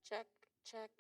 Check, check.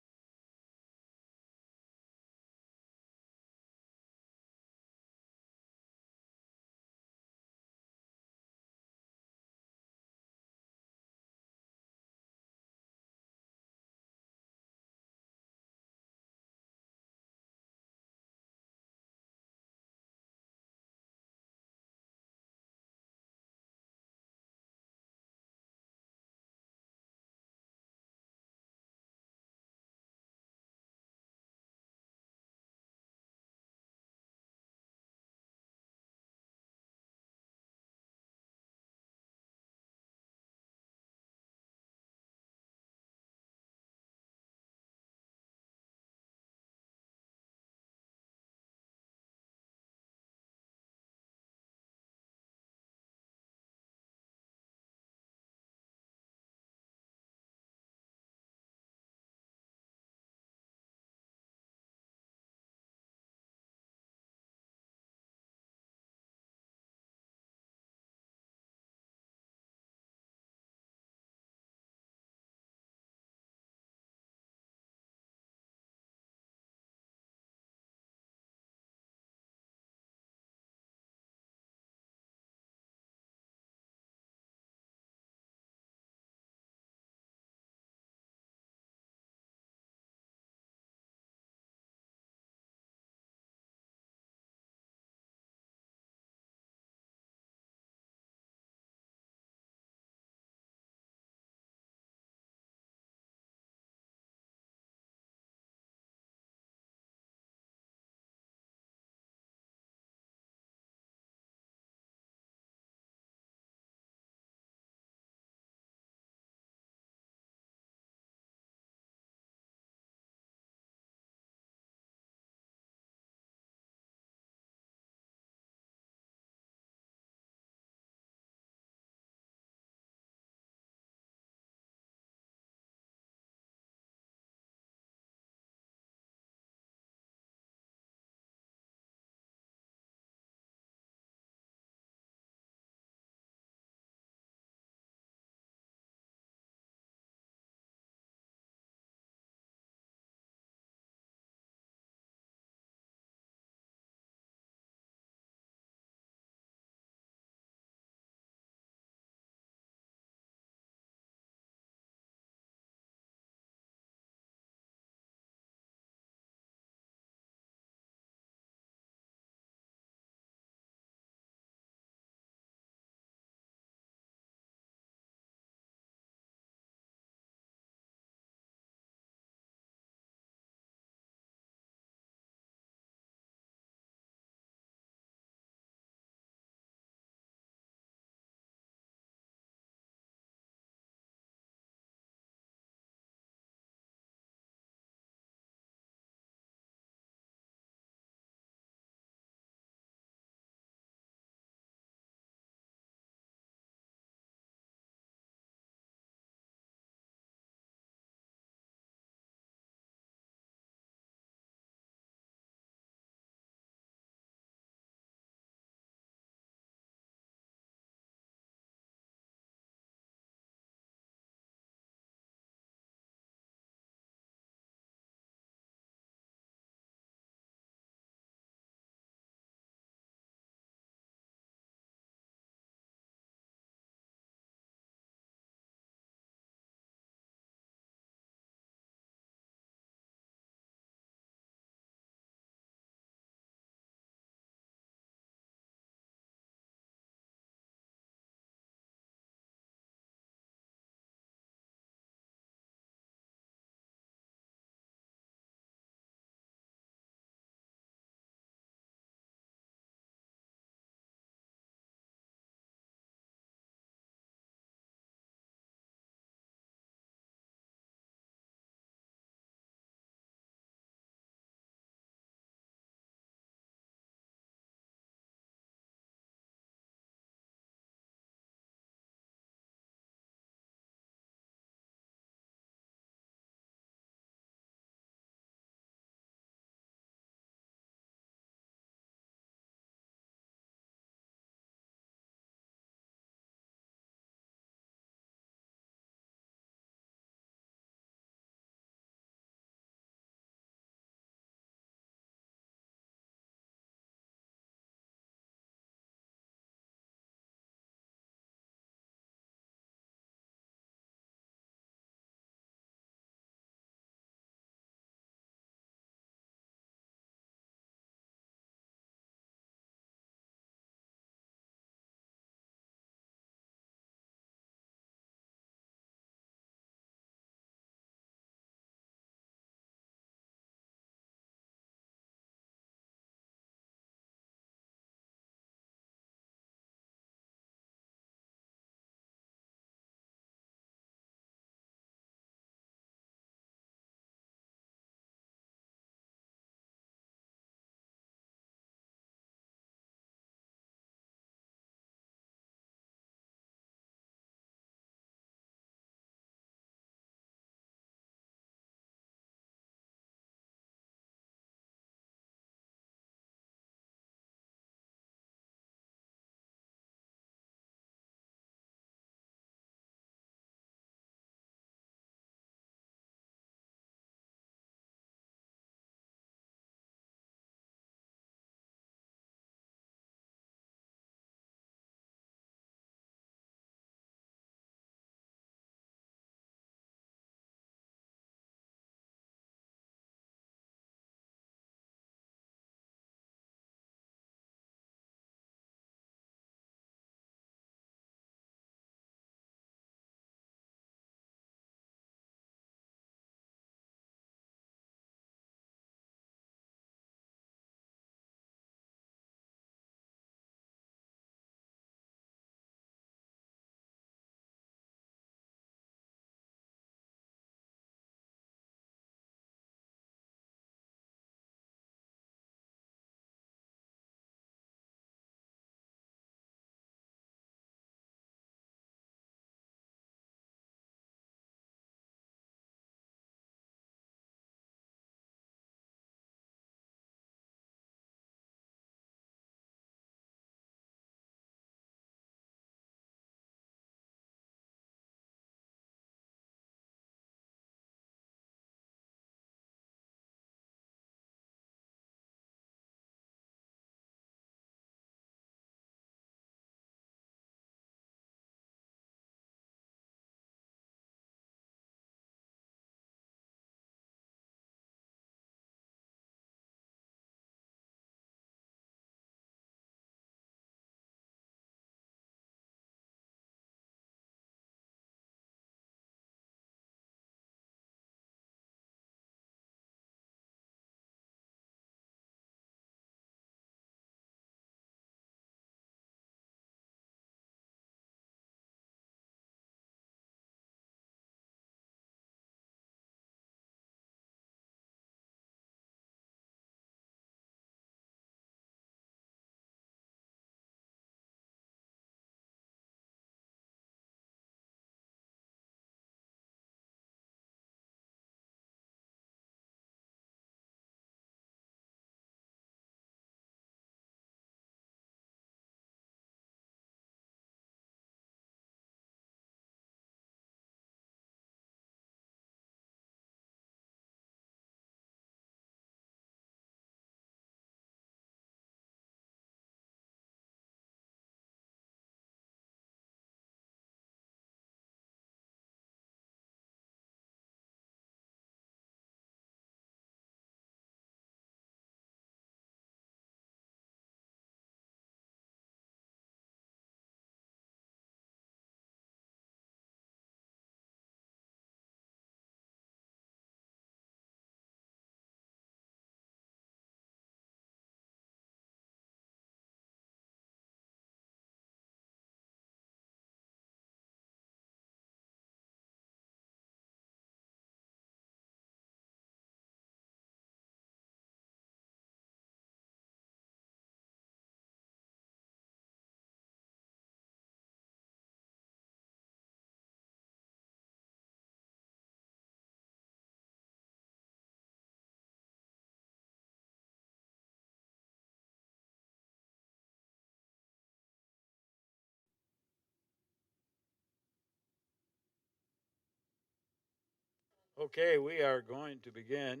Okay, we are going to begin.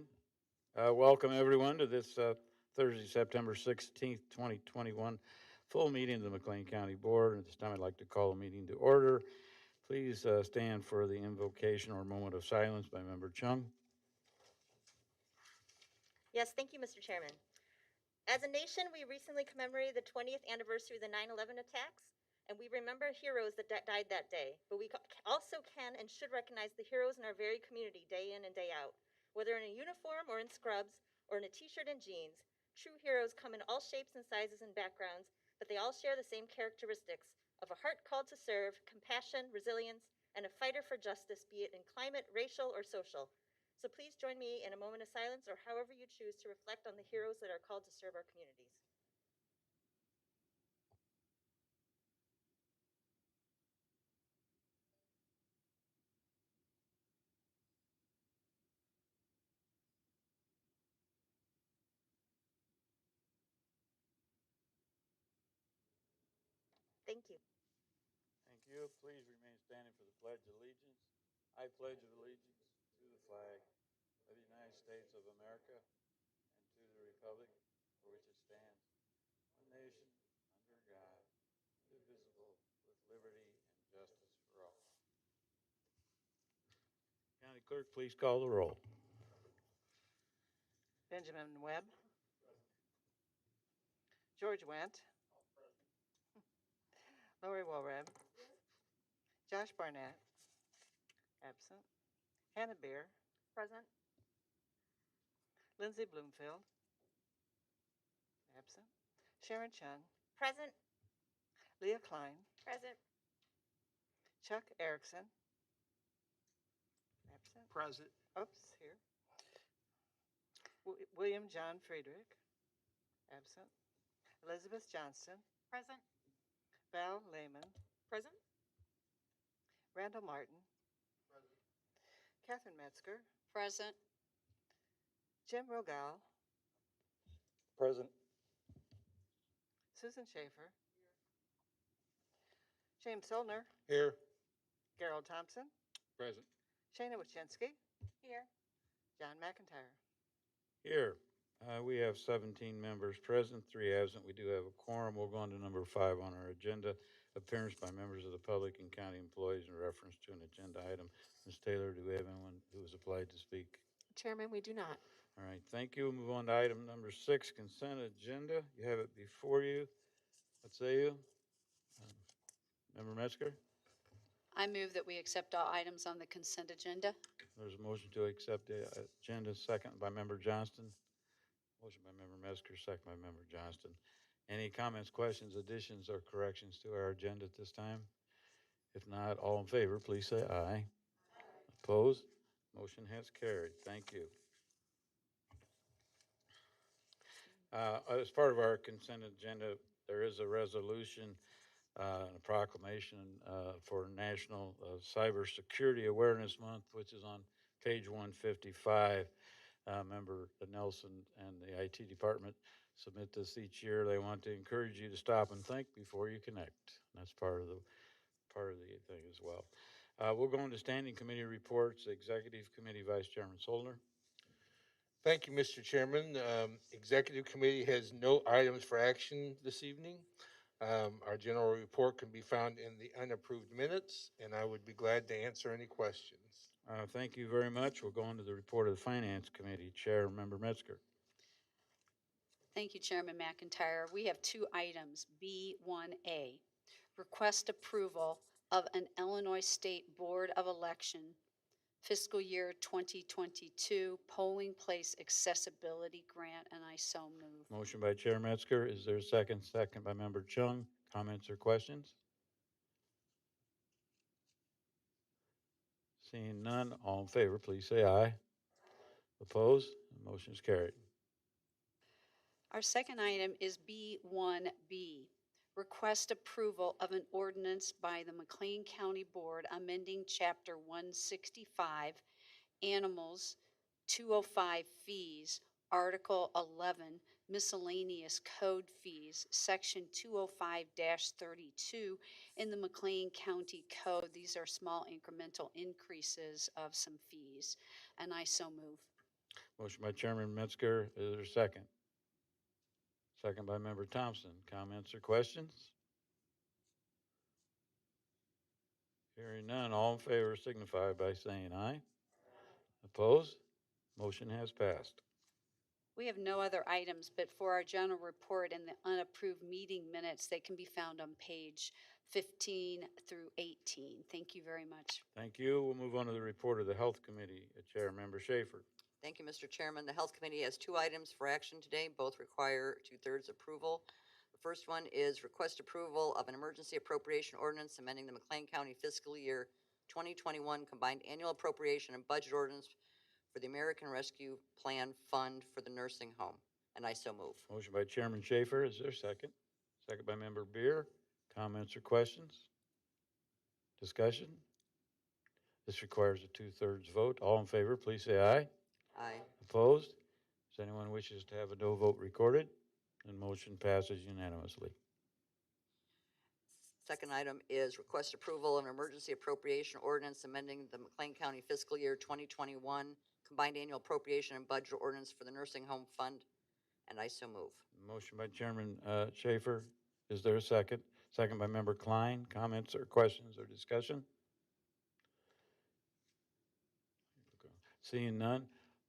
Welcome everyone to this Thursday, September 16th, 2021, full meeting of the McLean County Board. At this time, I'd like to call the meeting to order. Please stand for the invocation or moment of silence by Member Chung. Yes, thank you, Mr. Chairman. As a nation, we recently commemorated the 20th anniversary of the 9/11 attacks, and we remember heroes that died that day. But we also can and should recognize the heroes in our very community day in and day out. Whether in a uniform or in scrubs or in a t-shirt and jeans, true heroes come in all shapes and sizes and backgrounds, but they all share the same characteristics of a heart called to serve, compassion, resilience, and a fighter for justice, be it in climate, racial, or social. So please join me in a moment of silence or however you choose to reflect on the heroes that are called to serve our communities. Thank you. Thank you. Please remain standing for the Pledge of Allegiance. I pledge allegiance to the flag of the United States of America and to the republic for which it stands, one nation, under God, indivisible, with liberty and justice for all. County Clerk, please call the roll. Benjamin Webb. George Wendt. Lori Walrab. Josh Barnett. Absent. Hannah Beer. Present. Lindsay Bloomfield. Absent. Sharon Chung. Present. Leah Klein. Present. Chuck Erickson. Absent. Present. Oops, here. William John Friedrich. Absent. Elizabeth Johnston. Present. Val Lehman. Present. Randall Martin. Present. Catherine Metzger. Present. Jim Rogal. Present. Susan Schaefer. James Solner. Here. Gerald Thompson. Present. Shana Wachensky. Here. John McIntyre. Here, we have 17 members present, 3 absent. We do have a quorum. We'll go on to number 5 on our agenda. Appearance by members of the public and county employees in reference to an agenda item. Ms. Taylor, do we have anyone who has applied to speak? Chairman, we do not. All right, thank you. We'll move on to item number 6, consent agenda. You have it before you. What say you? Member Metzger? I move that we accept all items on the consent agenda. There's a motion to accept the agenda, second by Member Johnston. Motion by Member Metzger, second by Member Johnston. Any comments, questions, additions, or corrections to our agenda at this time? If not, all in favor, please say aye. Opposed? Motion has carried. Thank you. As part of our consent agenda, there is a resolution and a proclamation for National Cybersecurity Awareness Month, which is on page 155. Member Nelson and the IT department submit this each year. They want to encourage you to stop and think before you connect. That's part of the thing as well. We'll go into standing committee reports. Executive Committee Vice Chairman Solner. Thank you, Mr. Chairman. Executive Committee has no items for action this evening. Our general report can be found in the unapproved minutes, and I would be glad to answer any questions. Thank you very much. We'll go on to the report of the Finance Committee. Chair, Member Metzger. Thank you, Chairman McIntyre. We have 2 items. B1A, request approval of an Illinois State Board of Election fiscal year 2022 polling place accessibility grant, and I so move. Motion by Chair Metzger. Is there a second? Second by Member Chung. Comments or questions? Seeing none, all in favor, please say aye. Opposed? The motion is carried. Our second item is B1B, request approval of an ordinance by the McLean County Board amending Chapter 165, Animals 205 Fees, Article 11, miscellaneous code fees, Section 205-32 in the McLean County Code. These are small incremental increases of some fees, and I so move. Motion by Chairman Metzger. Is there a second? Second by Member Thompson. Comments or questions? Hearing none, all in favor signify by saying aye. Opposed? Motion has passed. We have no other items, but for our general report and the unapproved meeting minutes, they can be found on page 15 through 18. Thank you very much. Thank you. We'll move on to the report of the Health Committee. Chair Member Schaefer. Thank you, Mr. Chairman. The Health Committee has two items for action today. Both require two-thirds approval. The first one is request approval of an emergency appropriation ordinance amending the McLean County fiscal year 2021 combined annual appropriation and budget ordinance for the American Rescue Plan Fund for the nursing home, and I so move. Motion by Chairman Schaefer. Is there a second? Second by Member Beer. Comments or questions? Discussion? This requires a two-thirds vote. All in favor, please say aye. Aye. Opposed? Does anyone wishes to have a no vote recorded? And motion passes unanimously. Second item is request approval of an emergency appropriation ordinance amending the McLean County fiscal year 2021 combined annual appropriation and budget ordinance for the nursing home fund, and I so move. Motion by Chairman Schaefer. Is there a second? Second by Member Klein. Comments or questions or discussion? Seeing none,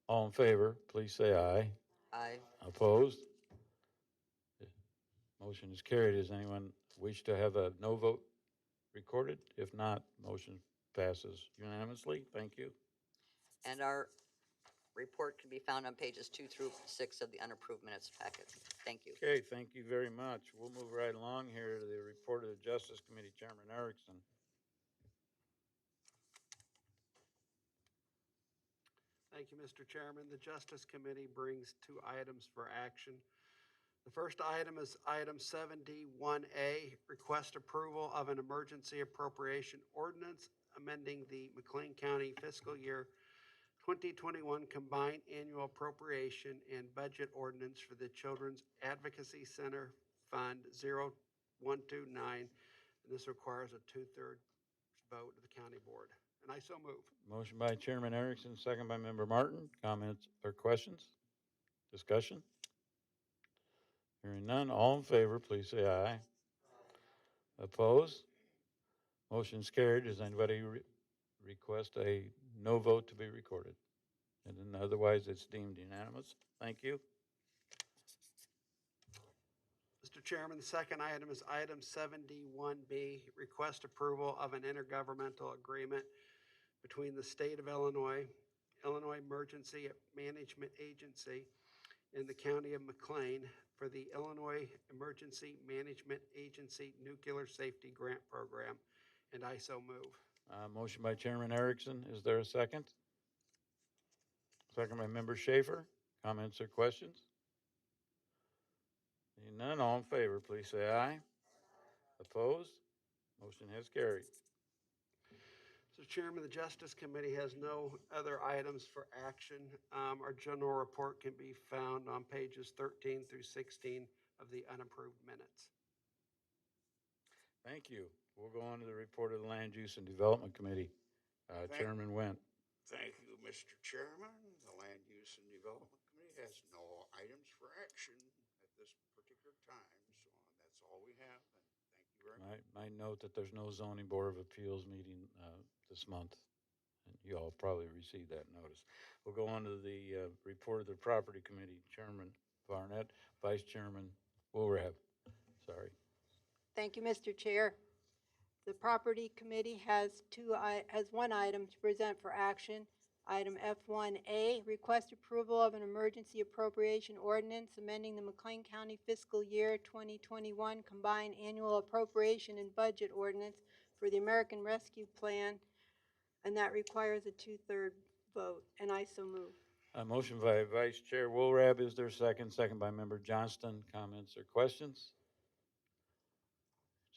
all in favor, please say aye. Aye. Opposed? Motion is carried. Does anyone wish to have a no vote recorded? If not, motion passes unanimously. Thank you. And our report can be found on pages 2 through 6 of the unapproved minutes packet. Thank you. Okay, thank you very much. We'll move right along here to the report of the Justice Committee, Chairman Erickson. Thank you, Mr. Chairman. The Justice Committee brings two items for action. The first item is item 71A, request approval of an emergency appropriation ordinance amending the McLean County fiscal year 2021 combined annual appropriation and budget ordinance for the Children's Advocacy Center Fund 0129. And this requires a two-thirds vote of the county board. And I so move. Motion by Chairman Erickson, second by Member Martin. Comments or questions? Discussion? Hearing none, all in favor, please say aye. Opposed? Motion's carried. Does anybody request a no vote to be recorded? And then otherwise, it's deemed unanimous. Thank you. Mr. Chairman, the second item is item 71B, request approval of an intergovernmental agreement between the state of Illinois, Illinois Emergency Management Agency, and the county of McLean for the Illinois Emergency Management Agency Nuclear Safety Grant Program, and I so move. Motion by Chairman Erickson. Is there a second? Second by Member Schaefer. Comments or questions? Seeing none, all in favor, please say aye. Opposed? Motion has carried. Mr. Chairman, the Justice Committee has no other items for action. Our general report can be found on pages 13 through 16 of the unapproved minutes. Thank you. We'll go on to the report of the Land Use and Development Committee. Chairman Wendt. Thank you, Mr. Chairman. The Land Use and Development Committee has no items for action at this particular time, so that's all we have, and thank you very much. Might note that there's no zoning board of appeals meeting this month, and you all probably received that notice. We'll go on to the report of the Property Committee, Chairman Barnett, Vice Chairman Woolrab. Sorry. Thank you, Mr. Chair. The Property Committee has one item to present for action. Item F1A, request approval of an emergency appropriation ordinance amending the McLean County fiscal year 2021 combined annual appropriation and budget ordinance for the American Rescue Plan, and that requires a two-thirds vote, and I so move. A motion by Vice Chair Woolrab. Is there a second? Second by Member Johnston. Comments or questions?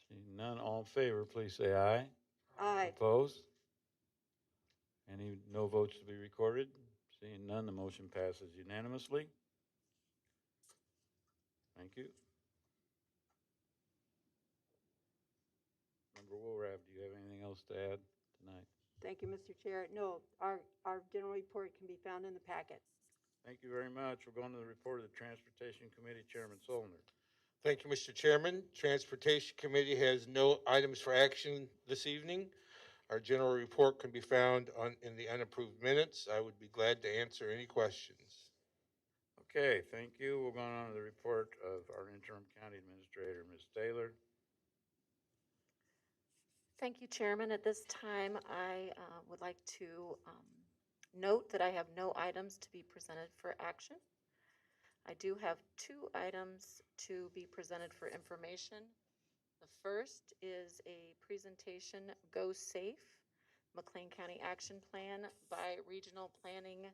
Seeing none, all in favor, please say aye. Aye. Opposed? Any no votes to be recorded? Seeing none, the motion passes unanimously. Thank you. Member Woolrab, do you have anything else to add tonight? Thank you, Mr. Chair. No, our general report can be found in the packet. Thank you very much. We're going to the report of the Transportation Committee, Chairman Solner. Thank you, Mr. Chairman. Transportation Committee has no items for action this evening. Our general report can be found in the unapproved minutes. I would be glad to answer any questions. Okay, thank you. We're going on to the report of our interim county administrator, Ms. Taylor. Thank you, Chairman. At this time, I would like to note that I have no items to be presented for action. I do have 2 items to be presented for information. The first is a presentation, GOSAFE, McLean County Action Plan by Regional Planning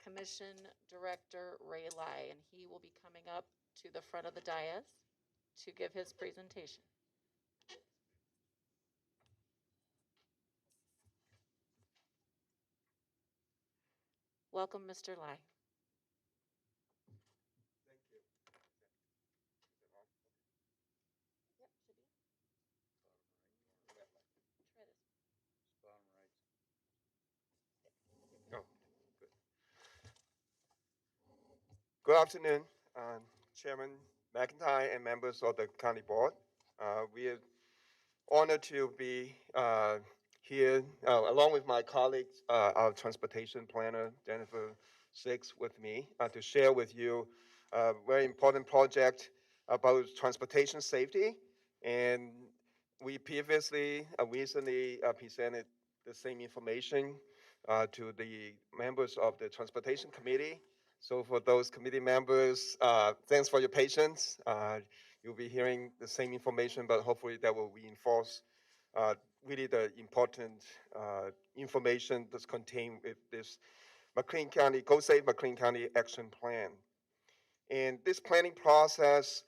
Commission Director Ray Lai, and he will be coming up to the front of the dais to give his presentation. Welcome, Mr. Lai. Yep, should be. Try this. Bottom right. Oh, good. Good afternoon, Chairman McIntyre and members of the county board. We are honored to be here along with my colleagues, our transportation planner, Jennifer Six, with me to share with you a very important project about transportation safety. And we previously, recently presented the same information to the members of the Transportation Committee. So for those committee members, thanks for your patience. You'll be hearing the same information, but hopefully that will reinforce really the important information that's contained with this McLean County, GOSAFE McLean County Action Plan. And this planning process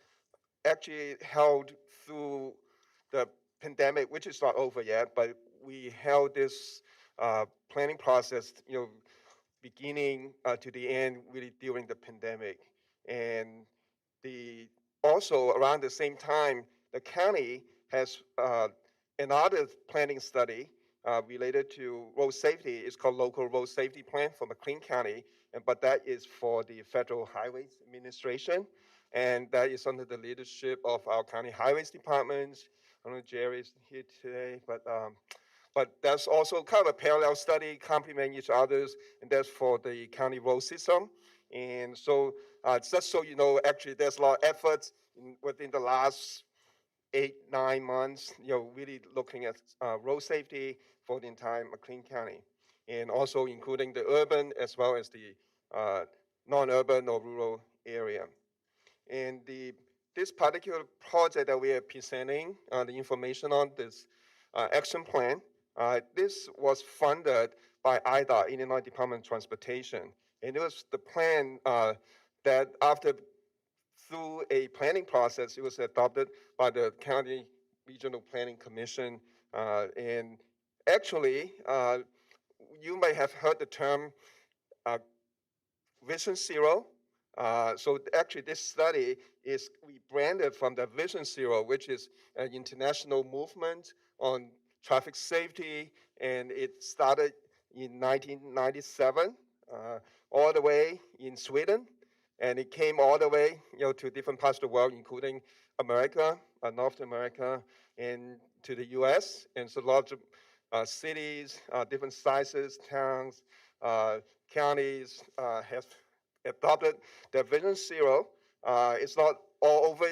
actually held through the pandemic, which is not over yet, but we held this planning process, beginning to the end, really during the pandemic. And the also around the same time, the county has another planning study related to road safety. It's called Local Road Safety Plan for McLean County, but that is for the Federal Highways Administration, and that is under the leadership of our county highways departments. I don't know if Jerry's here today, but that's also kind of a parallel study, complement each other's, and that's for the county road system. And so, just so you know, actually, there's a lot of efforts within the last 8, 9 months, really looking at road safety for the entire McLean County, and also including the urban as well as the non-urban or rural area. And this particular project that we are presenting, the information on this action plan, this was funded by IDOT, Illinois Department of Transportation. And it was the plan that after through a planning process, it was adopted by the County Regional Planning Commission. And actually, you may have heard the term Vision Zero. So actually, this study is rebranded from the Vision Zero, which is an international movement on traffic safety, and it started in 1997, all the way in Sweden, and it came all the way, to different parts of the world, including America, North America, and to the U.S. And so lots of cities, different sizes, towns, counties have adopted the Vision Zero. It's not all over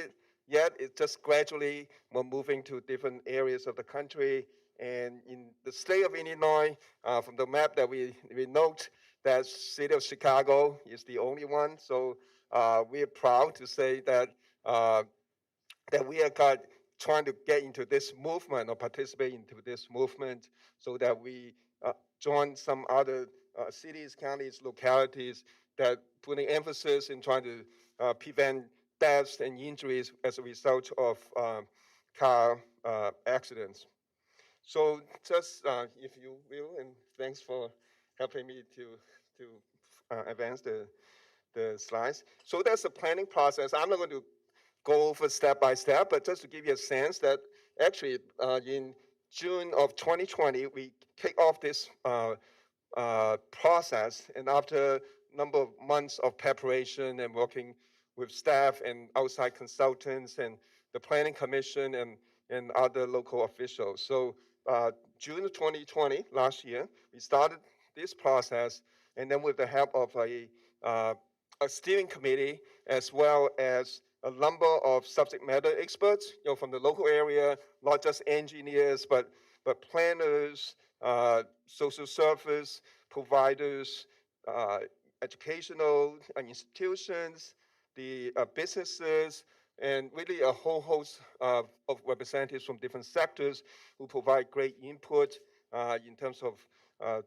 yet. It's just gradually we're moving to different areas of the country. And in the state of Illinois, from the map that we note, that city of Chicago is the only one. So we are proud to say that that we are trying to get into this movement or participate into this movement so that we join some other cities, counties, localities that putting emphasis in trying to prevent deaths and injuries as a result of car accidents. So just if you will, and thanks for helping me to advance the slides. So that's the planning process. I'm not going to go over step by step, but just to give you a sense that actually in June of 2020, we kick off this process. And after a number of months of preparation and working with staff and outside consultants and the planning commission and other local officials. So June of 2020, last year, we started this process, and then with the help of a steering committee as well as a number of subject matter experts, from the local area, not just engineers, but planners, social service providers, uh, educational institutions, the businesses, and really a whole host of representatives from different sectors who provide great input in terms of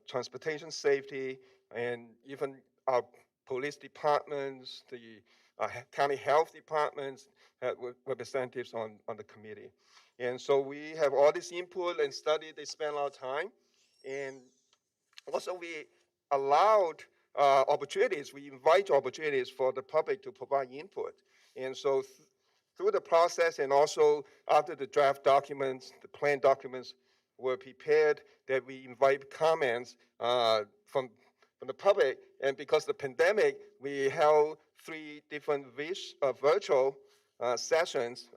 transportation safety and even our police departments, the county health departments had representatives on the committee. And so we have all this input and study. They spend a lot of time. And also we allowed opportunities, we invite opportunities for the public to provide input. And so through the process and also after the draft documents, the plan documents were prepared, that we invite comments from the public. And because of the pandemic, we held 3 different virtual sessions.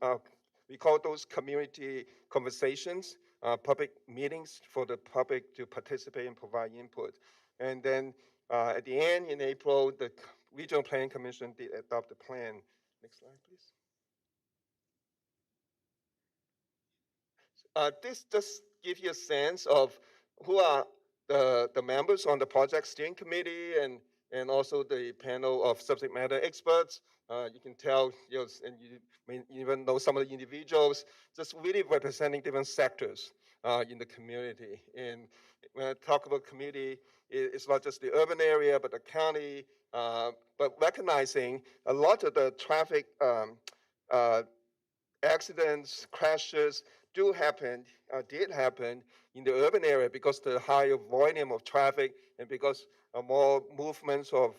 We call those community conversations, public meetings for the public to participate and provide input. And then at the end, in April, the Regional Planning Commission did adopt the plan. Next slide, please. This just gives you a sense of who are the members on the project steering committee and also the panel of subject matter experts. You can tell, and you may even know some of the individuals, just really representing different sectors in the community. And when I talk about community, it's not just the urban area, but the county, but recognizing a lot of the traffic accidents, crashes did happen in the urban area because the higher volume of traffic and because more movements of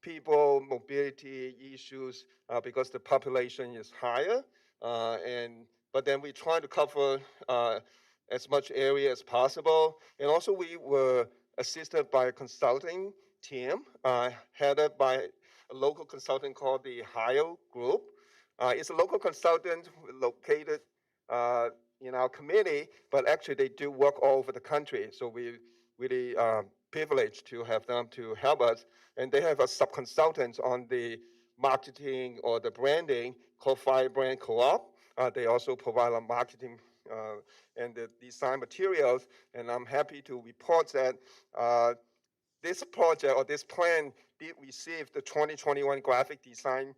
people, mobility issues, because the population is higher. But then we try to cover as much area as possible. And also we were assisted by a consulting team headed by a local consultant called the Hio Group. It's a local consultant located in our committee, but actually they do work all over the country. So we really privileged to have them to help us. And they have a sub-consultant on the marketing or the branding called Firebrand Co-op. They also provide a marketing and the design materials. And I'm happy to report that this project or this plan did receive the 2021 Graphic Design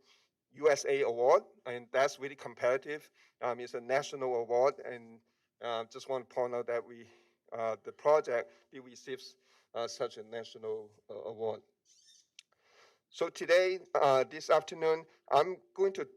USA Award, and that's really competitive. It's a national award, and just want to point out that the project did receive such a national award. So today, this afternoon, I'm going to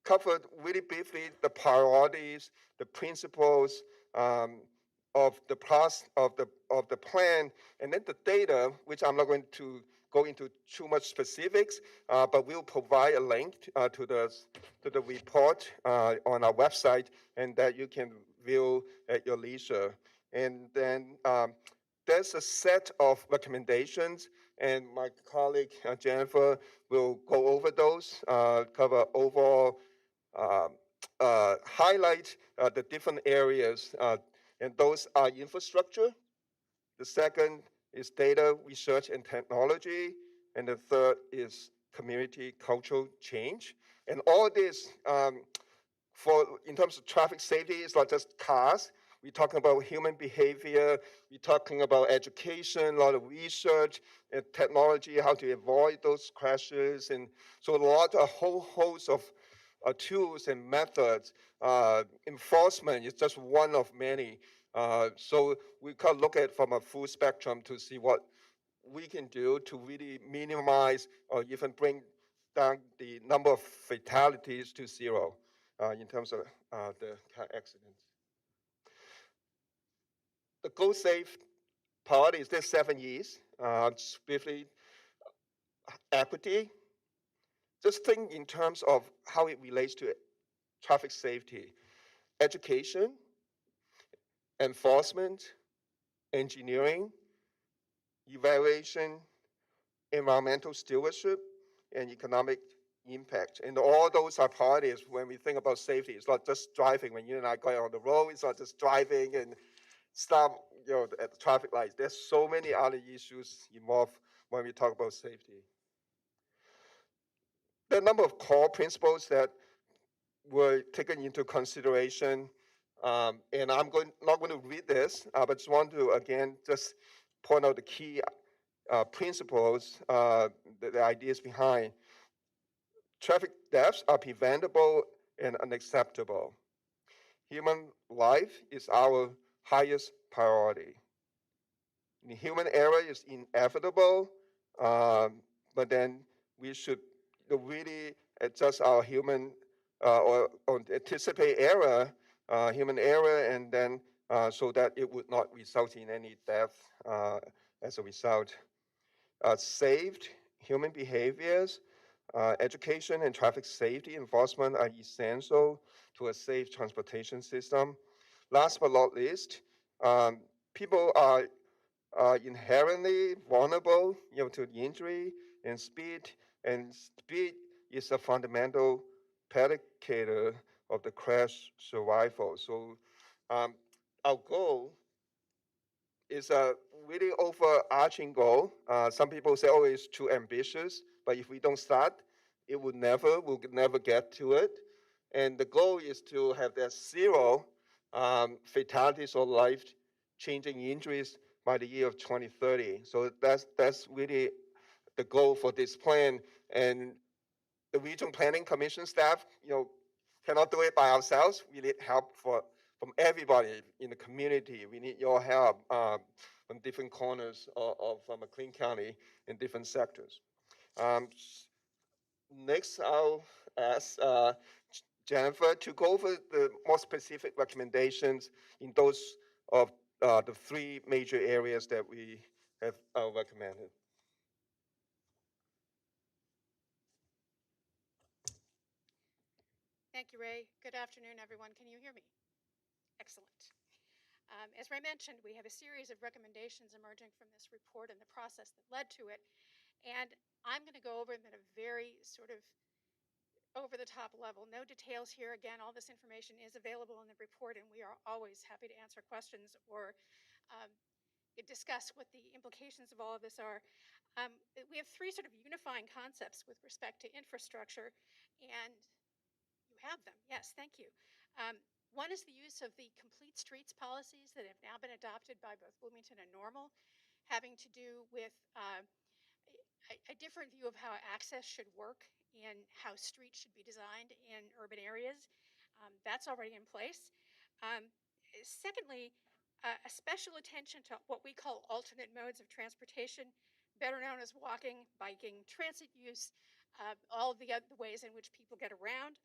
cover really briefly the priorities, the principles of the process of the plan, and then the data, which I'm not going to go into too much specifics, but we'll provide a link to the report on our website, and that you can view at your leisure. And then there's a set of recommendations, and my colleague Jennifer will go over those, cover overall, highlight the different areas, and those are infrastructure. The second is data research and technology, and the third is community cultural change. And all this, in terms of traffic safety, it's not just cars. We're talking about human behavior. We're talking about education, a lot of research and technology, how to avoid those crashes. And so a whole host of tools and methods. Enforcement is just one of many. So we can look at from a full spectrum to see what we can do to really minimize or even bring down the number of fatalities to zero in terms of the car accidents. The GOSAFE priority is this 7 years. Just briefly, equity, just think in terms of how it relates to traffic safety, education, enforcement, engineering, evaluation, environmental stewardship, and economic impact. And all those are priorities when we think about safety. It's not just driving. When you and I go on the road, it's not just driving and stop, at the traffic lights. There's so many other issues involved when we talk about safety. There are a number of core principles that were taken into consideration. And not going to read this, but just want to again just point out the key principles, the ideas behind. Traffic deaths are preventable and unacceptable. Human life is our highest priority. The human error is inevitable, but then we should really adjust our human or anticipate error, human error, and then so that it would not result in any death as a result. Saved human behaviors, education and traffic safety enforcement are essential to a safe transportation system. Last but not least, people are inherently vulnerable, to injury and speed is a fundamental predicator of the crash survival. So, our goal is a really overarching goal. Some people say, "Oh, it's too ambitious," but if we don't start, we'll never get to it. And the goal is to have that zero fatalities or life-changing injuries by the year of 2030. So that's really the goal for this plan. And the Regional Planning Commission staff, cannot do it by ourselves. We need help from everybody in the community. We need your help from different corners of McLean County in different sectors. Next, I'll ask Jennifer to go over the more specific recommendations in those of the three major areas that we have recommended. Thank you, Ray. Good afternoon, everyone. Can you hear me? Excellent. As Ray mentioned, we have a series of recommendations emerging from this report and the process that led to it. And I'm going to go over them at a very sort of over-the-top level. No details here. Again, all this information is available in the report, and we are always happy to answer questions or um, discuss what the implications of all of this are. We have three sort of unifying concepts with respect to infrastructure, and you have them. Yes, thank you. One is the use of the complete streets policies that have now been adopted by both Bloomington and Normal, having to do with a different view of how access should work and how streets should be designed in urban areas. That's already in place. Um, Secondly, a special attention to what we call alternate modes of transportation, better known as walking, biking, transit use, all of the other ways in which people get around.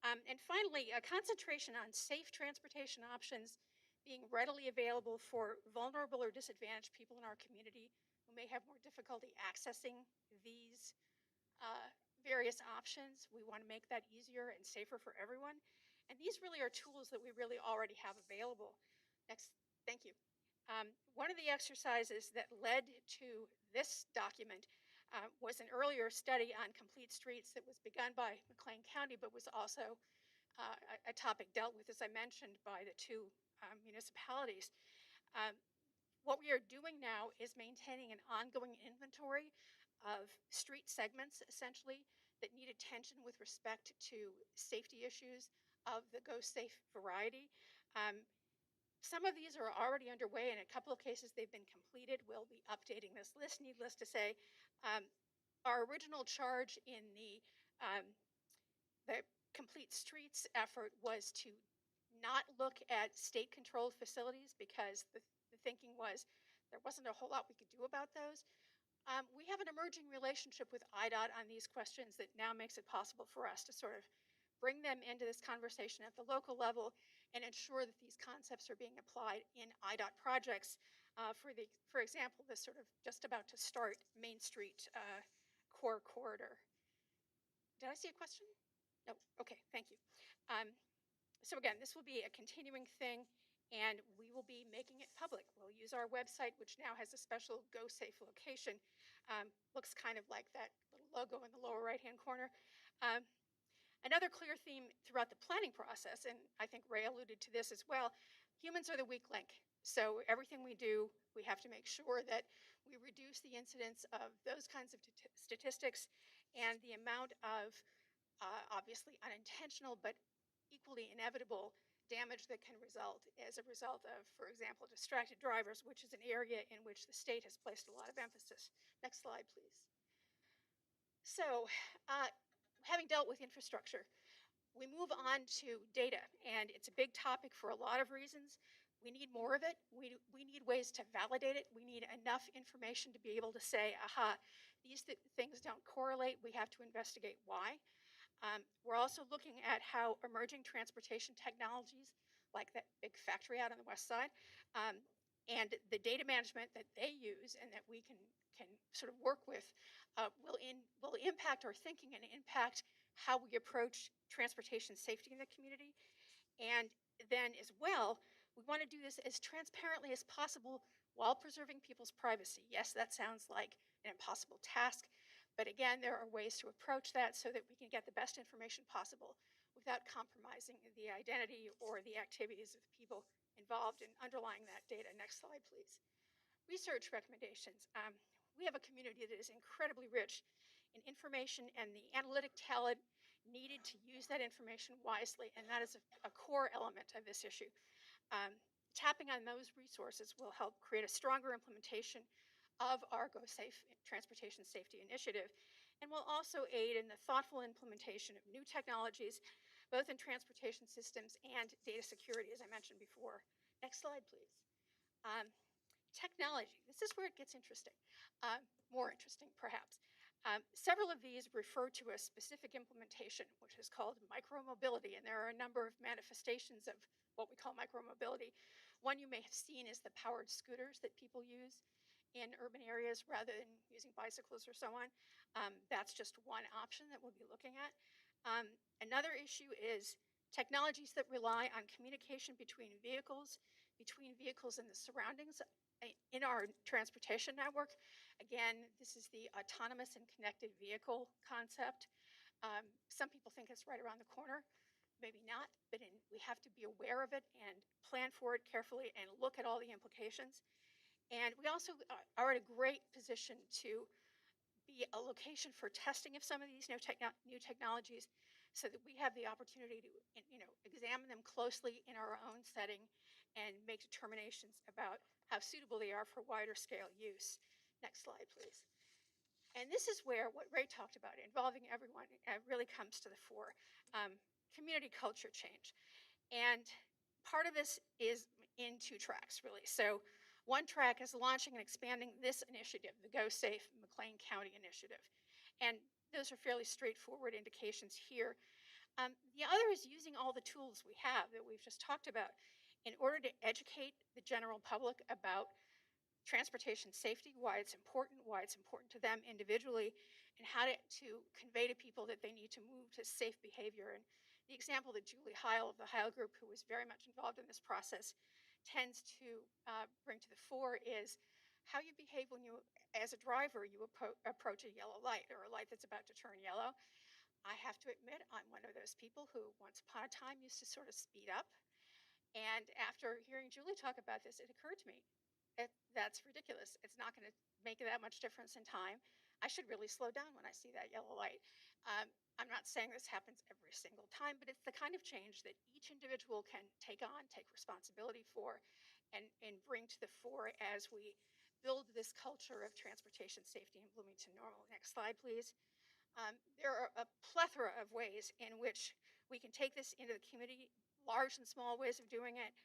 And finally, a concentration on safe transportation options being readily available for vulnerable or disadvantaged people in our community who may have more difficulty accessing these various options. We want to make that easier and safer for everyone. And these really are tools that we really already have available. Next, thank you. One of the exercises that led to this document was an earlier study on complete streets that was begun by McLean County, but was also a topic dealt with, as I mentioned, by the two municipalities. Um, what we are doing now is maintaining an ongoing inventory of street segments, essentially, that need attention with respect to safety issues of the GOSAFE variety. Um, some of these are already underway. In a couple of cases, they've been completed. We'll be updating this list. Needless to say, um, our original charge in the Complete Streets effort was to not look at state-controlled facilities because the thinking was there wasn't a whole lot we could do about those. We have an emerging relationship with IDOT on these questions that now makes it possible for us to sort of bring them into this conversation at the local level and ensure that these concepts are being applied in IDOT projects. For example, this sort of just about to start Main Street core corridor did I see a question? No, okay, thank you. So again, this will be a continuing thing, and we will be making it public. We'll use our website, which now has a special GOSAFE location. Looks kind of like that little logo in the lower right-hand corner. Um, Another clear theme throughout the planning process, and I think Ray alluded to this as well, humans are the weak link. So everything we do, we have to make sure that we reduce the incidence of those kinds of statistics and the amount of obviously unintentional but equally inevitable damage that can result as a result of, for example, distracted drivers, which is an area in which the state has placed a lot of emphasis. Next slide, please. So, having dealt with infrastructure, we move on to data, and it's a big topic for a lot of reasons. We need more of it. We need ways to validate it. We need enough information to be able to say, aha, these things don't correlate. We have to investigate why. We're also looking at how emerging transportation technologies, like that big factory out on the west side, and the data management that they use and that we can sort of work with, will impact our thinking and impact how we approach transportation safety in the community. And then as well, we want to do this as transparently as possible while preserving people's privacy. Yes, that sounds like an impossible task, but again, there are ways to approach that so that we can get the best information possible without compromising the identity or the activities of the people involved in underlying that data. Next slide, please. Research recommendations. We have a community that is incredibly rich in information and the analytic talent needed to use that information wisely, and that is a core element of this issue. Tapping on those resources will help create a stronger implementation of our GOSAFE Transportation Safety Initiative, and will also aid in the thoughtful implementation of new technologies, both in transportation systems and data security, as I mentioned before. Next slide, please. Technology, this is where it gets interesting, more interesting perhaps. Several of these refer to a specific implementation, which is called micromobility, and there are a number of manifestations of what we call micromobility. One you may have seen is the powered scooters that people use in urban areas rather than using bicycles or so on. That's just one option that we'll be looking at. Another issue is technologies that rely on communication between vehicles and the surroundings in our transportation network. Again, this is the autonomous and connected vehicle concept. Some people think it's right around the corner. Maybe not, but we have to be aware of it and plan for it carefully and look at all the implications. And we also are at a great position to be a location for testing of some of these new technologies so that we have the opportunity to examine them closely in our own setting and make determinations about how suitable they are for wider scale use. Next slide, please. And this is where what Ray talked about, involving everyone, really comes to the fore. Community culture change. And part of this is in two tracks, really. So one track is launching and expanding this initiative, the GOSAFE McLean County Initiative. And those are fairly straightforward indications here. The other is using all the tools we have that we've just talked about in order to educate the general public about transportation safety, why it's important to them individually, and how to convey to people that they need to move to safe behavior. And the example that Julie Heil of the Heil Group, who was very much involved in this process, tends to bring to the fore is how you behave when you, as a driver, you approach a yellow light or a light that's about to turn yellow. I have to admit, I'm one of those people who once upon a time used to sort of speed up. And after hearing Julie talk about this, it occurred to me, that's ridiculous. It's not going to make that much difference in time. I should really slow down when I see that yellow light. I'm not saying this happens every single time, but it's the kind of change that each individual can take on, take responsibility for, and bring to the fore as we build this culture of transportation safety in Bloomington Normal. Next slide, please. There are a plethora of ways in which we can take this into the community, large and small ways of doing it.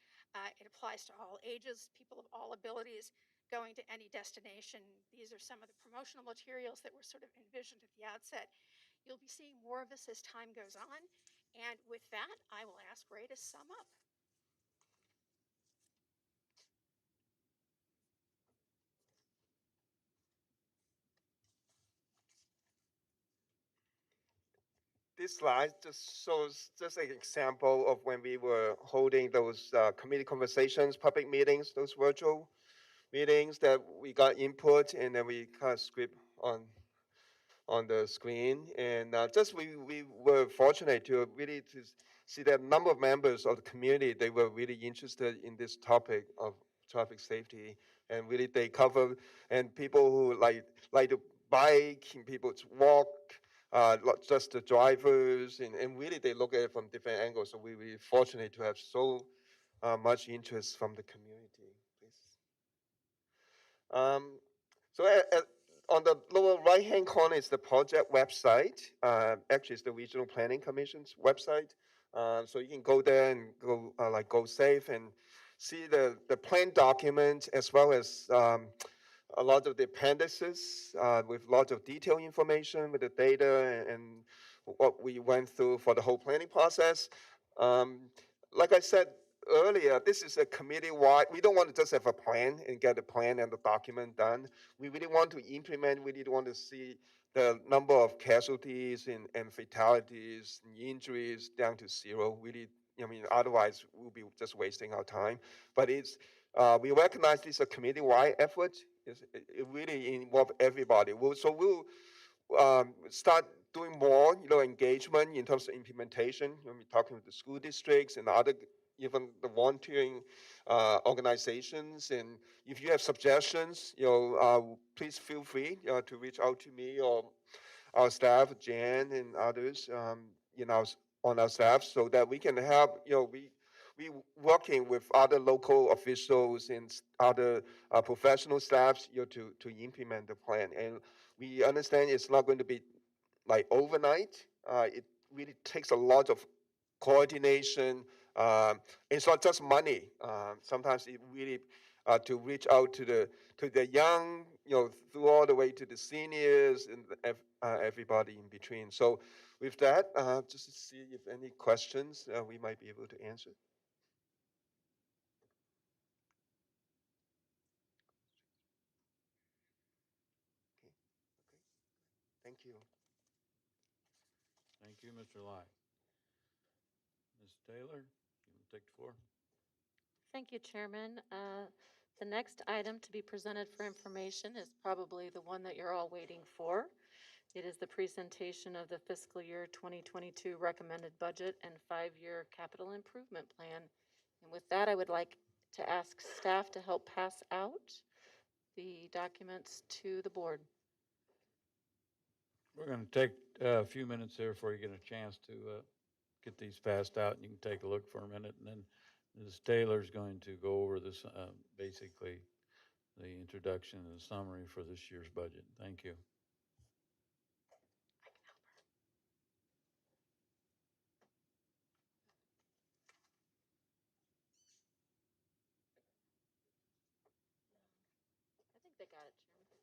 It applies to all ages, people of all abilities, going to any destination. These are some of the promotional materials that were sort of envisioned at the outset. You'll be seeing more of this as time goes on. And with that, I will ask Ray to sum up. this slide just shows just an example of when we were holding those committee conversations, public meetings, those virtual meetings that we got input and then we kind of script on the screen. And just we were fortunate to really to see that number of members of the community, they were really interested in this topic of traffic safety. And really they cover, and people who like to bike, and people to walk, not just the drivers, and really they look at it from different angles. So we're fortunate to have so much interest from the community. Please. Um, so on the lower right-hand corner is the project website. Actually, it's the Regional Planning Commission's website. So you can go there and go like GOSAFE and see the plan document as well as a lot of the appendices with lots of detailed information with the data and what we went through for the whole planning process. Um, like I said earlier, this is a committee-wide. We don't want to just have a plan and get a plan and the document done. We really want to implement. We really want to see the number of casualties and fatalities and injuries down to zero. Really, I mean, otherwise we'll be just wasting our time. But it's we recognize this is a committee-wide effort. It really involves everybody. We'll start doing more, engagement in terms of implementation. When we're talking with the school districts and other, even the volunteering organizations. And if you have suggestions, please feel free to reach out to me or our staff, Jan and others, on our staff, so that we can help. We working with other local officials and other professional staffs, to implement the plan. And we understand it's not going to be like overnight. It really takes a lot of coordination. It's not just money. Sometimes it really to reach out to the young, through all the way to the seniors and everybody in between. So, with that, just to see if any questions we might be able to answer. Okay. Okay. Thank you. Thank you, Mr. Lai. Ms. Taylor, you want to take the floor? Thank you, Chairman. The next item to be presented for information is probably the one that you're all waiting for. It is the presentation of the fiscal year 2022 recommended budget and 5-year capital improvement plan. And with that, I would like to ask staff to help pass out the documents to the board. We're going to take a few minutes here before you get a chance to get these passed out, and you can take a look for a minute, and then Ms. Taylor's going to go over this, basically the introduction and the summary for this year's budget. Thank you. I think they got it, Chairman.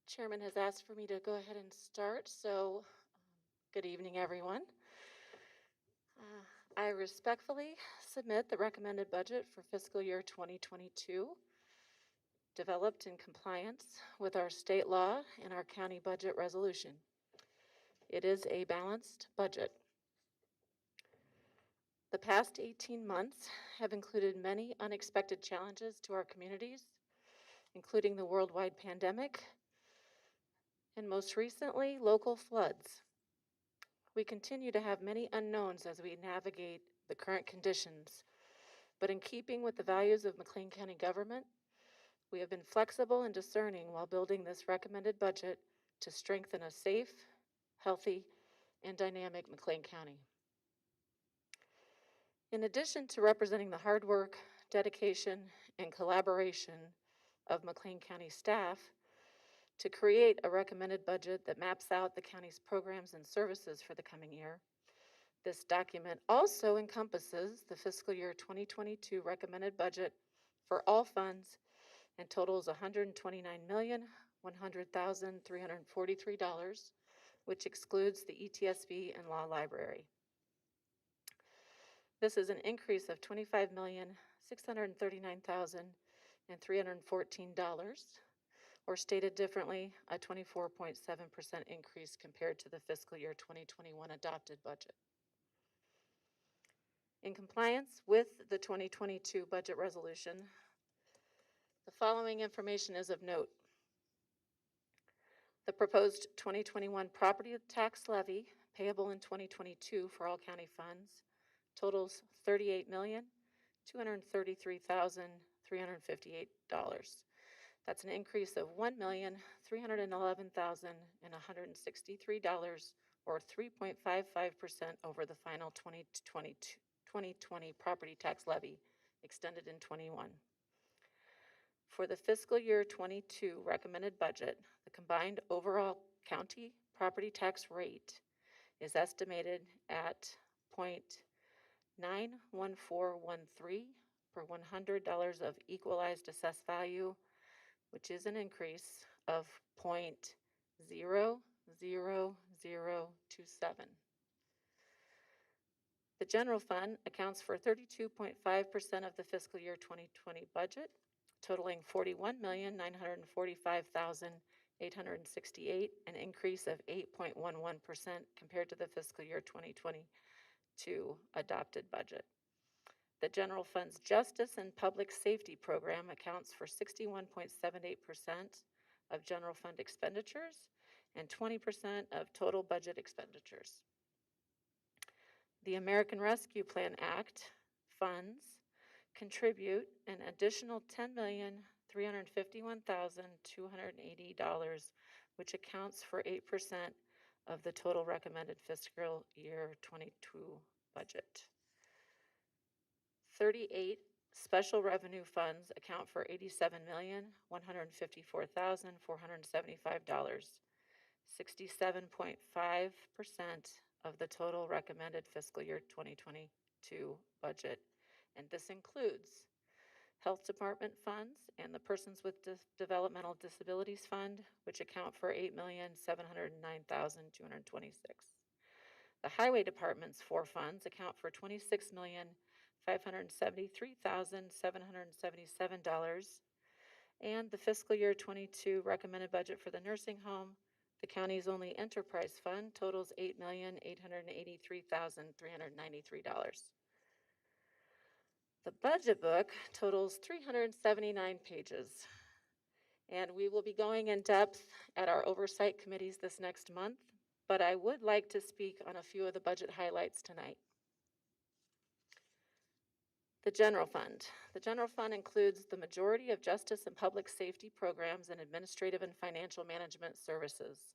Chairman has asked for me to go ahead and start, so good evening, everyone. I respectfully submit the recommended budget for fiscal year 2022, developed in compliance with our state law and our county budget resolution. It is a balanced budget. The past 18 months have included many unexpected challenges to our communities, including the worldwide pandemic, and most recently, local floods. We continue to have many unknowns as we navigate the current conditions, but in keeping with the values of McLean County government, we have been flexible and discerning while building this recommended budget to strengthen a safe, healthy, and dynamic McLean County. In addition to representing the hard work, dedication, and collaboration of McLean County staff to create a recommended budget that maps out the county's programs and services for the coming year, this document also encompasses the fiscal year 2022 recommended budget for all funds and totals $129,100,343, which excludes the ETSB and Law Library. This is an increase of $25,639,314, or stated differently, a 24.7% increase compared to the fiscal year 2021 adopted budget. In compliance with the 2022 budget resolution, the following information is of note. The proposed 2021 property tax levy payable in 2022 for all county funds totals $38,233,358. That's an increase of $1,311,163, or 3.55% over the final 2020 property tax levy extended in 21. For the fiscal year 22 recommended budget, the combined overall county property tax rate is estimated at 0.91413 per $100 of equalized assessed value, which is an increase of 0.00027. The general fund accounts for 32.5% of the fiscal year 2020 budget, totaling $41,945,868, an increase of 8.11% compared to the fiscal year 2022 adopted budget. The general fund's Justice and Public Safety program accounts for 61.78% of general fund expenditures and 20% of total budget expenditures. The American Rescue Plan Act funds contribute an additional $10,351,280, which accounts for 8% of the total recommended fiscal year 22 budget. 38 special revenue funds account for $87,154,475, 67.5% of the total recommended fiscal year 2022 budget. And this includes Health Department funds and the Persons with Developmental Disabilities Fund, which account for $8,709,226. The Highway Department's 4 funds account for $26,573,777, and the fiscal year 22 recommended budget for the nursing home, the county's only enterprise fund, totals $8,883,393. The budget book totals 379 pages, and we will be going in depth at our oversight committees this next month, but I would like to speak on a few of the budget highlights tonight. The general fund. The general fund includes the majority of justice and public safety programs and administrative and financial management services.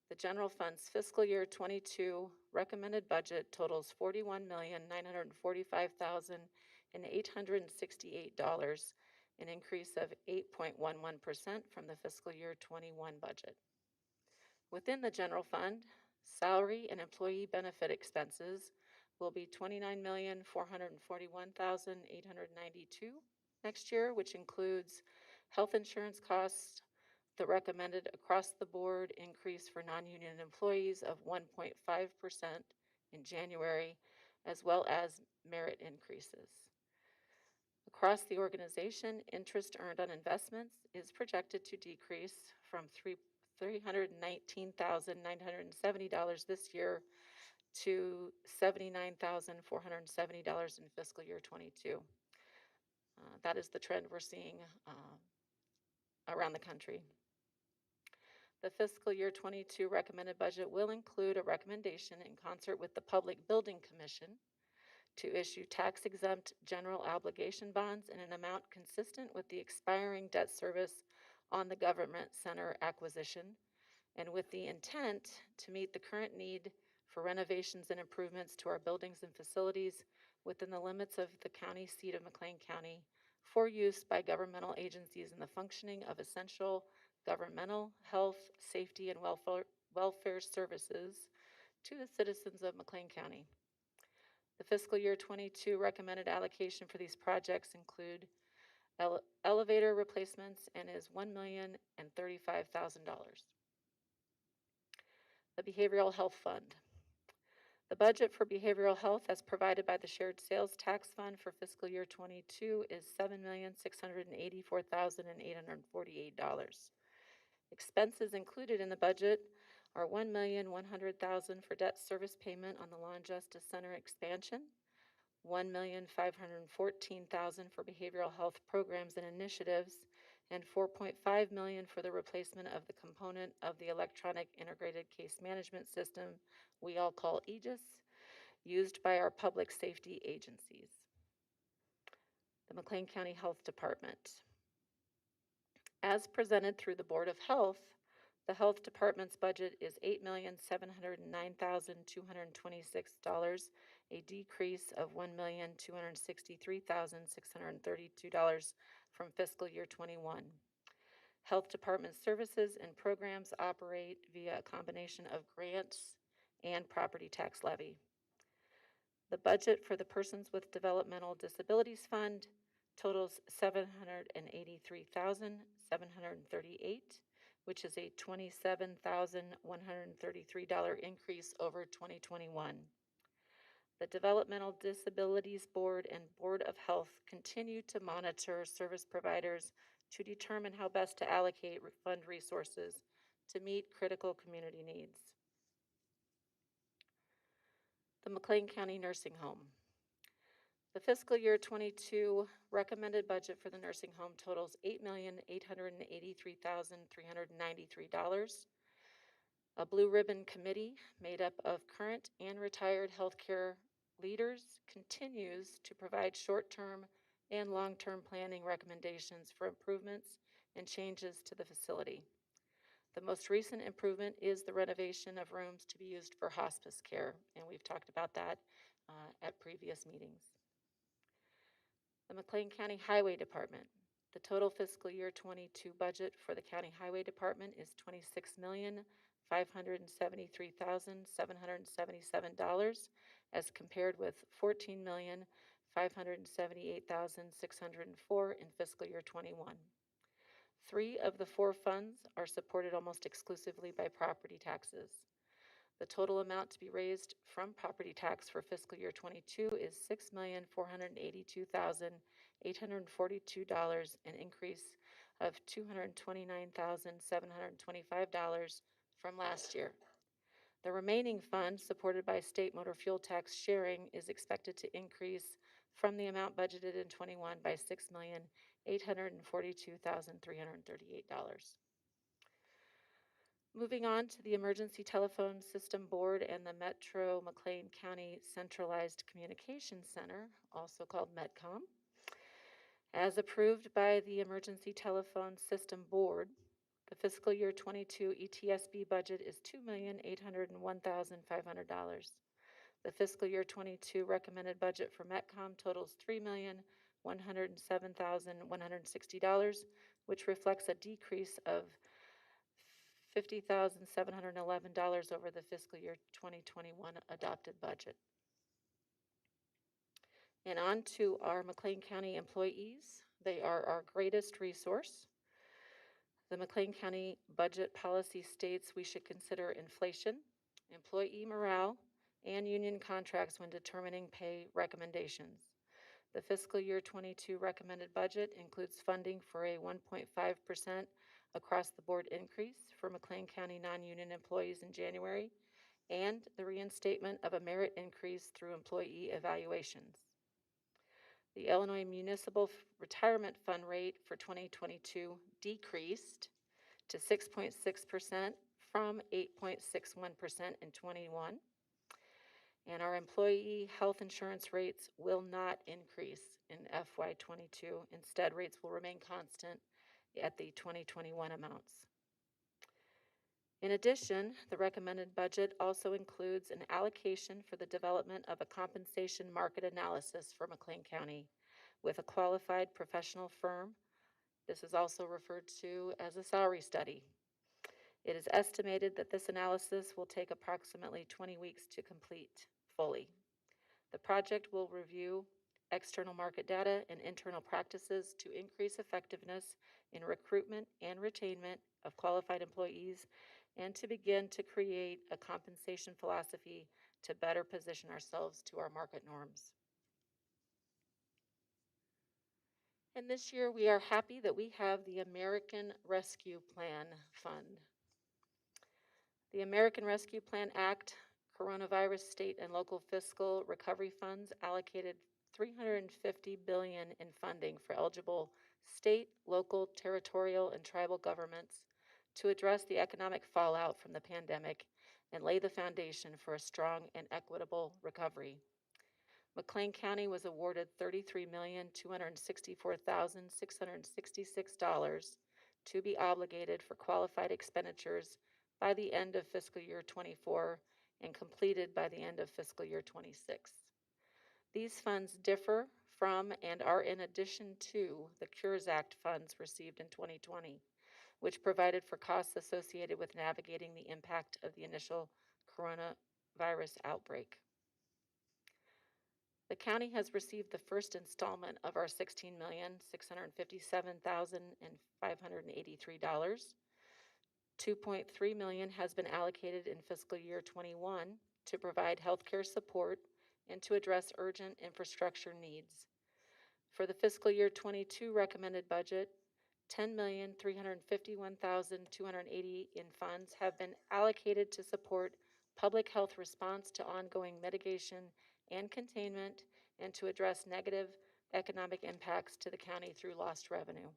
The general fund's fiscal year 22 recommended budget totals $41,945,868, an increase of 8.11% from the fiscal year 21 budget. Within the general fund, salary and employee benefit expenses will be $29,441,892 next year, which includes health insurance costs the recommended across-the-board increase for non-union employees of 1.5% in January, as well as merit increases. Across the organization, interest earned on investments is projected to decrease from $319,970 this year to $79,470 in fiscal year '22. That is the trend we're seeing around the country. The fiscal year '22 recommended budget will include a recommendation in concert with the Public Building Commission to issue tax-exempt general obligation bonds in an amount consistent with the expiring debt service on the government center acquisition, and with the intent to meet the current need for renovations and improvements to our buildings and facilities within the limits of the county seat of McLean County for use by governmental agencies in the functioning of essential governmental, health, safety, and welfare services to the citizens of McLean County. The fiscal year '22 recommended allocation for these projects include elevator replacements and is $1,035,000. The Behavioral Health Fund. The budget for behavioral health as provided by the Shared Sales Tax Fund for fiscal year '22 is $7,684,848. Expenses included in the budget are $1,100,000 for debt service payment on the Law and Justice Center expansion, $1,514,000 for behavioral health programs and initiatives, and $4.5 million for the replacement of the component of the electronic integrated case management system we all call AEGIS, used by our public safety agencies. The McLean County Health Department. As presented through the Board of Health, the Health Department's budget is $8,709,226, a decrease of $1,263,632 from fiscal year '21. Health Department services and programs operate via a combination of grants and property tax levy. The budget for the Persons with Developmental Disabilities Fund totals $783,738, which is a $27,133 increase over 2021. The Developmental Disabilities Board and Board of Health continue to monitor service providers to determine how best to allocate fund resources to meet critical community needs. The McLean County Nursing Home. The fiscal year '22 recommended budget for the nursing home totals $8,883,393. A Blue Ribbon Committee made up of current and retired healthcare leaders continues to provide short-term and long-term planning recommendations for improvements and changes to the facility. The most recent improvement is the renovation of rooms to be used for hospice care, and we've talked about that at previous meetings. The McLean County Highway Department. The total fiscal year '22 budget for the County Highway Department is $26,573,777 as compared with $14,578,604 in fiscal year '21. 3 of the 4 funds are supported almost exclusively by property taxes. The total amount to be raised from property tax for fiscal year '22 is $6,482,842, an increase of $229,725 from last year. The remaining fund, supported by state motor fuel tax sharing, is expected to increase from the amount budgeted in '21 by $6,842,338. Moving on to the Emergency Telephone System Board and the Metro McLean County Centralized Communications Center, also called METCOM. As approved by the Emergency Telephone System Board, the fiscal year '22 ETSB budget is $2,801,500. The fiscal year '22 recommended budget for METCOM totals $3,107,160, which reflects a decrease of $50,711 over the fiscal year 2021 adopted budget. And on to our McLean County employees. They are our greatest resource. The McLean County budget policy states we should consider inflation, employee morale, and union contracts when determining pay recommendations. The fiscal year 22 recommended budget includes funding for a 1.5% across-the-board increase for McLean County non-union employees in January and the reinstatement of a merit increase through employee evaluations. The Illinois Municipal Retirement Fund rate for 2022 decreased to 6.6% from 8.61% in 21. And our employee health insurance rates will not increase in FY22. Instead, rates will remain constant at the 2021 amounts. In addition, the recommended budget also includes an allocation for the development of a compensation market analysis for McLean County with a qualified professional firm. This is also referred to as a salary study. It is estimated that this analysis will take approximately 20 weeks to complete fully. The project will review external market data and internal practices to increase effectiveness in recruitment and retainment of qualified employees and to begin to create a compensation philosophy to better position ourselves to our market norms. And this year we are happy that we have the American Rescue Plan Fund. The American Rescue Plan Act, Coronavirus State and Local Fiscal Recovery Funds allocated $350 billion in funding for eligible state, local, territorial, and tribal governments to address the economic fallout from the pandemic and lay the foundation for a strong and equitable recovery. McLean County was awarded $33,264,666 to be obligated for qualified expenditures by the end of fiscal year 24 and completed by the end of fiscal year 26. These funds differ from and are in addition to the Cures Act funds received in 2020, which provided for costs associated with navigating the impact of the initial coronavirus outbreak. The county has received the first installment of our $16,657,583. $2.3 million has been allocated in fiscal year 21 to provide healthcare support and to address urgent infrastructure needs. For the fiscal year 22 recommended budget, $10,351,280 in funds have been allocated to support public health response to ongoing mitigation and containment and to address negative economic impacts to the county through lost revenue.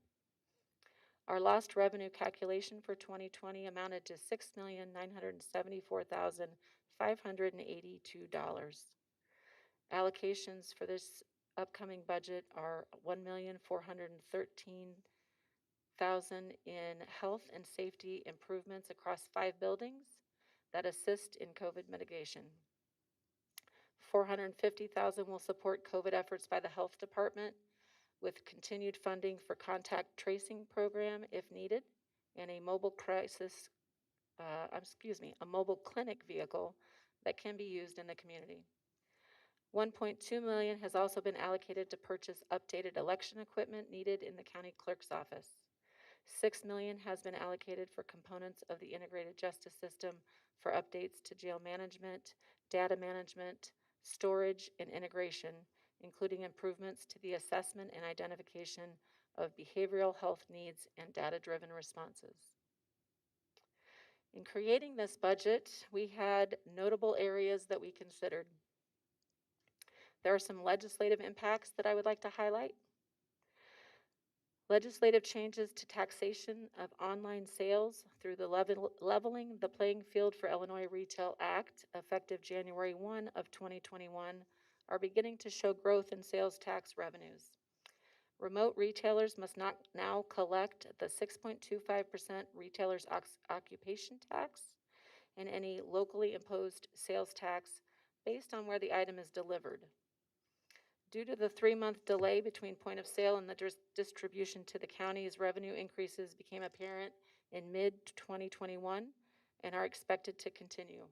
Our lost revenue calculation for 2020 amounted to $6,974,582. Allocations for this upcoming budget are $1,413,000 in health and safety improvements across 5 buildings that assist in COVID mitigation. $450,000 will support COVID efforts by the health department with continued funding for contact tracing program if needed, and a mobile clinic vehicle that can be used in the community. $1.2 million has also been allocated to purchase updated election equipment needed in the county clerk's office. $6 million has been allocated for components of the integrated justice system for updates to jail management, data management, storage, and integration, including improvements to the assessment and identification of behavioral health needs and data-driven responses. In creating this budget, we had notable areas that we considered. There are some legislative impacts that I would like to highlight. Legislative changes to taxation of online sales through the Leveling the Playing Field for Illinois Retail Act, effective January 1 of 2021, are beginning to show growth in sales tax revenues. Remote retailers must not now collect the 6.25% retailer's occupation tax and any locally imposed sales tax based on where the item is delivered. Due to the 3-month delay between point of sale and the distribution to the county's revenue increases became apparent in mid-2021 and are expected to continue.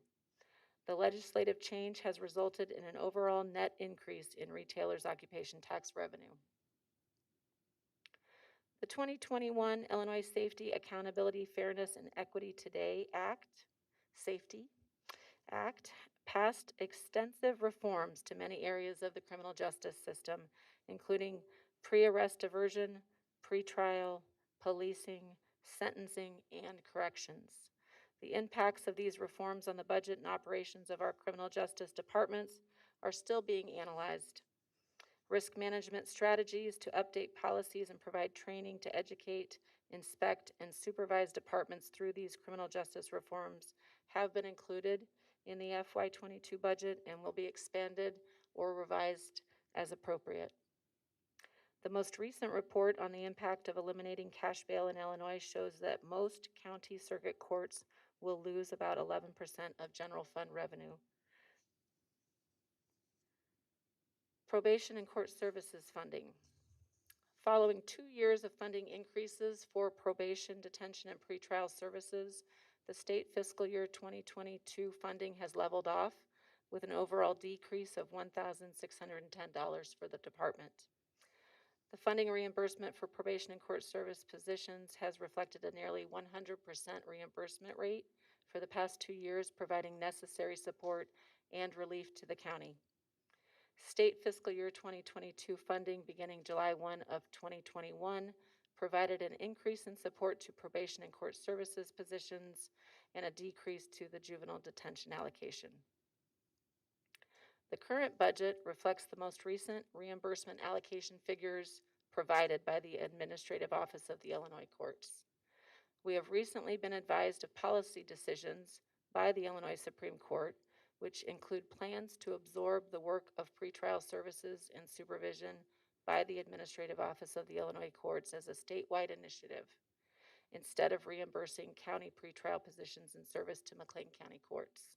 The legislative change has resulted in an overall net increase in retailers' occupation tax revenue. The 2021 Illinois Safety, Accountability, Fairness, and Equity Today Act, Safety Act, passed extensive reforms to many areas of the criminal justice system, including pre-arrest diversion, pretrial, policing, sentencing, and corrections. The impacts of these reforms on the budget and operations of our criminal justice departments are still being analyzed. Risk management strategies to update policies and provide training to educate, inspect, and supervise departments through these criminal justice reforms have been included in the FY22 budget and will be expanded or revised as appropriate. The most recent report on the impact of eliminating cash bail in Illinois shows that most county circuit courts will lose about 11% of general fund revenue. Probation and court services funding. Following 2 years of funding increases for probation, detention, and pretrial services, the state fiscal year 2022 funding has leveled off with an overall decrease of $1,610 for the department. The funding reimbursement for probation and court service positions has reflected a nearly 100% reimbursement rate for the past 2 years, providing necessary support and relief to the county. State fiscal year 2022 funding beginning July 1 of 2021 provided an increase in support to probation and court services positions and a decrease to the juvenile detention allocation. The current budget reflects the most recent reimbursement allocation figures provided by the Administrative Office of the Illinois Courts. We have recently been advised of policy decisions by the Illinois Supreme Court, which include plans to absorb the work of pretrial services and supervision by the Administrative Office of the Illinois Courts as a statewide initiative, instead of reimbursing county pretrial positions in service to McLean County courts.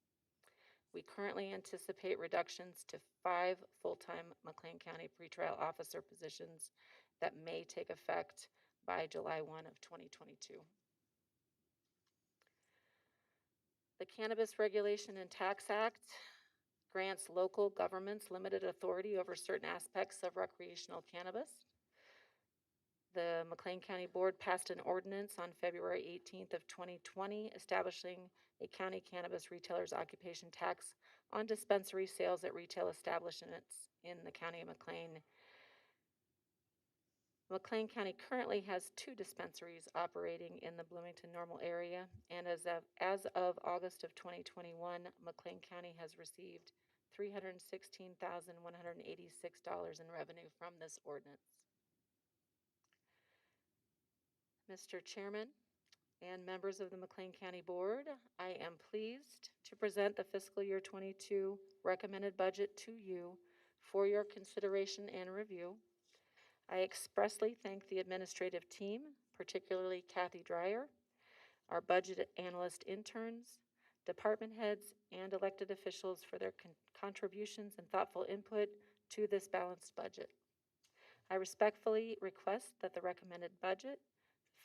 We currently anticipate reductions to 5 full-time McLean County pretrial officer positions that may take effect by July 1 of 2022. The Cannabis Regulation and Tax Act grants local governments limited authority over certain aspects of recreational cannabis. The McLean County Board passed an ordinance on February 18th of 2020 establishing a county cannabis retailer's occupation tax on dispensary sales at retail establishments in the county of McLean. McLean County currently has 2 dispensaries operating in the Bloomington Normal area, and as of August of 2021, McLean County has received $316,186 in revenue from this ordinance. Mr. Chairman and members of the McLean County Board, I am pleased to present the fiscal year 22 recommended budget to you for your consideration and review. I expressly thank the administrative team, particularly Kathy Dreyer, our budget analyst interns, department heads, and elected officials for their contributions and thoughtful input to this balanced budget. I respectfully request that the recommended budget,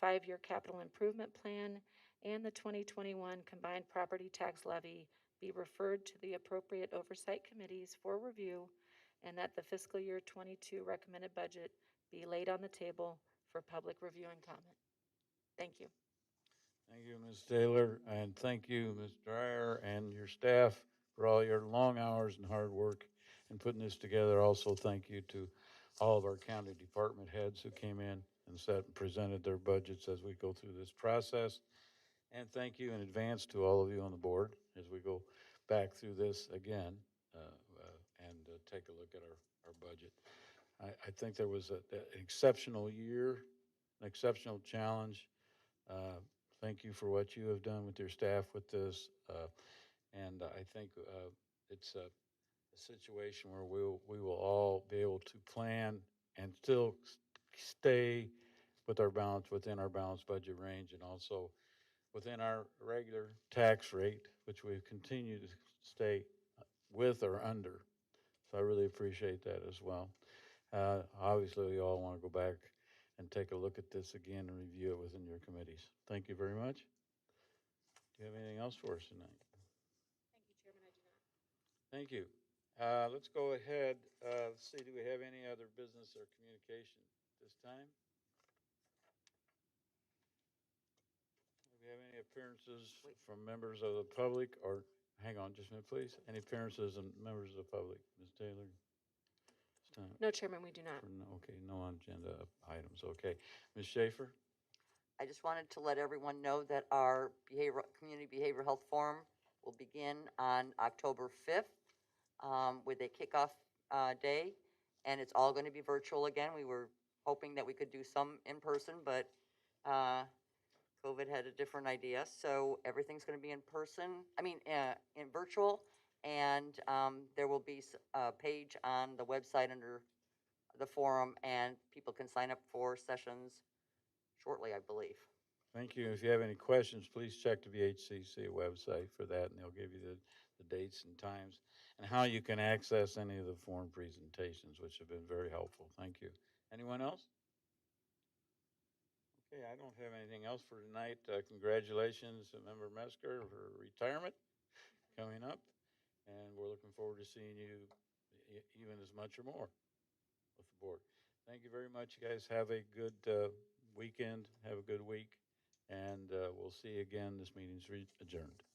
5-year capital improvement plan, and the 2021 combined property tax levy be referred to the appropriate oversight committees for review, and that the fiscal year 22 recommended budget be laid on the table for public review and comment. Thank you. Thank you, Ms. Taylor, and thank you, Ms. Dreyer, and your staff for all your long hours and hard work in putting this together. Also, thank you to all of our county department heads who came in and sat and presented their budgets as we go through this process. And thank you in advance to all of you on the board as we go back through this again and take a look at our budget. I think there was an exceptional year, an exceptional challenge. Thank you for what you have done with your staff with this. And I think it's a situation where we will all be able to plan and still stay with our balance within our balanced budget range and also within our regular tax rate, which we've continued to stay with or under. So I really appreciate that as well. Obviously, we all want to go back and take a look at this again and review it within your committees. Thank you very much. Do you have anything else for us tonight? Thank you, Chairman. I do not. Thank you. Let's go ahead. Let's see, do we have any other business or communication this time? have any appearances from members of the public, or, hang on just a minute, please. Any appearances and members of the public? Ms. Taylor? It's time No, Chairman, we do not. for okay, no on-agenda items, okay. Ms. Schaefer? I just wanted to let everyone know that our Community Behavioral Health Forum will begin on October 5th with a kickoff day, and it's all going to be virtual again. We were hoping that we could do some in person, but COVID had a different idea, so everything's going to be in person, in virtual, and there will be a page on the website under the forum, and people can sign up for sessions shortly, I believe. Thank you. If you have any questions, please check the VHCC website for that, and they'll give you the dates and times and how you can access any of the forum presentations, which have been very helpful. Thank you. Anyone else? Okay, I don't have anything else for tonight. Congratulations to Member Mesker for retirement coming up, and we're looking forward to seeing you even as much or more with the board. Thank you very much, you guys. Have a good weekend. Have a good week. And we'll see you again. This meeting's adjourned.